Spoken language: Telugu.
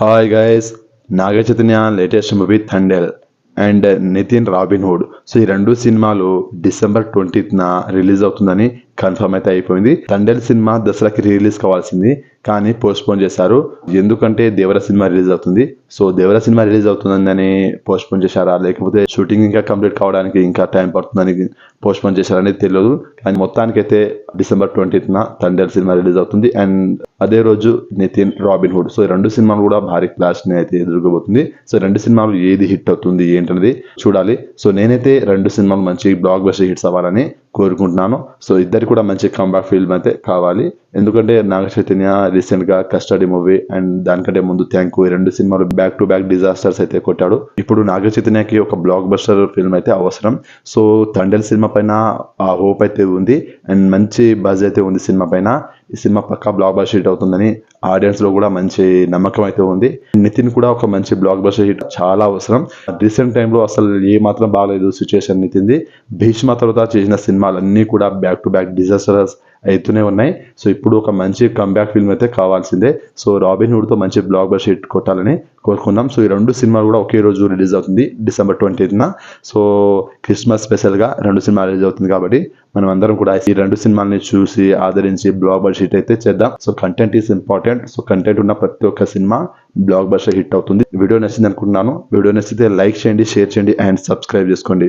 Hi guys, Naga Chaitanya latest movie Thandel and Nithin Robinhood. So ఈ రెండు సినిమాలు డిసెంబర్ 20th రిలీజ్ అవుతుందని కన్ఫర్మ్ అయితే అయిపోయింది. థండెల్ సినిమా దసరాకి రిలీజ్ కావాల్సింది, కానీ పోస్ట్ పోన్ చేశారు. ఎందుకంటే దేవర సినిమా రిలీజ్ అవుతుంది. సో దేవర సినిమా రిలీజ్ అవుతుందని పోస్ట్ పోన్ చేశారా, లేకపోతే షూటింగ్ ఇంకా కంప్లీట్ కావడానికి ఇంకా టైం పడుతుందని పోస్ట్ పోన్ చేశారనేది తెలియదు. కానీ మొత్తానికైతే December 20th Thandel cinema release అవుతుంది. అండ్ అదే రోజు నితిన్ రాబిన్హుడ్. సో ఈ రెండు సినిమాలు కూడా భారీ క్లాష్ ని అయితే ఎదుర్కోబోతుంది. సో రెండు సినిమాలు ఏది హిట్ అవుతుంది ఏంటనేది చూడాలి. సో నేనైతే రెండు సినిమాలు మంచి బ్లాక్ బస్టర్ హిట్స్ అవ్వాలని కోరుకుంటున్నాను. సో ఇద్దరు కూడా మంచి కంబ్యాక్ ఫిల్మ్ అయితే కావాలి. ఎందుకంటే నాగ చైతన్య రీసెంట్ గా కస్టడీ మూవీ అండ్ దానికంటే ముందు థ్యాంక్ ఈ రెండు సినిమాలు బ్యాక్ టు బ్యాక్ డిజాస్టర్స్ అయితే కొట్టాడు. ఇప్పుడు నాగ చైతన్యకి ఒక బ్లాక్ బస్టర్ ఫిల్మ్ అయితే అవసరం. సో థండెల్ సినిమా పైన ఆ హోప్ అయితే ఉంది అండ్ మంచి బజ్ అయితే ఉంది సినిమా పైన. ఈ సినిమా పక్కా బ్లాక్ బస్టర్ హిట్ అవుతుందని ఆడియన్స్ లో కూడా మంచి నమ్మకం అయితే ఉంది. నితిన్ కూడా ఒక మంచి బ్లాక్ బస్టర్ హిట్ చాలా అవసరం. రీసెంట్ టైంలో అసలు ఏ మాత్రం బాగలేదు సిచ్యువేషన్ నితిన్ది. భీష్మ తర్వాత చేసిన సినిమాలన్నీ కూడా బ్యాక్ టు బ్యాక్ డిజాస్టర్స్ అయితూనే ఉన్నాయి. సో ఇప్పుడు ఒక మంచి కంబ్యాక్ ఫిల్మ్ అయితే కావాల్సిందే. సో రాబిన్హుడ్ తో మంచి బ్లాక్ బస్టర్ హిట్ కొట్టాలని కోరుకున్నాం. సో ఈ రెండు సినిమాలు కూడా ఒకే రోజు రిలీజ్ అవుతుంది December 20th. So Christmas special గా రెండు సినిమాలు రిలీజ్ అవుతుంది కాబట్టి మనం అందరం కూడా ఈ రెండు సినిమాలని చూసి ఆదరించి బ్లాక్ బస్టర్ హిట్ అయితే చేద్దాం. So content is important. So content ఉన్న ప్రతి ఒక్క సినిమా బ్లాక్ బస్టర్ హిట్ అవుతుంది. వీడియో నచ్చింది అనుకుంటున్నాను. వీడియో నచ్చితే లైక్ చేయండి, షేర్ చేయండి అండ్ సబ్స్క్రైబ్ చేసుకోండి.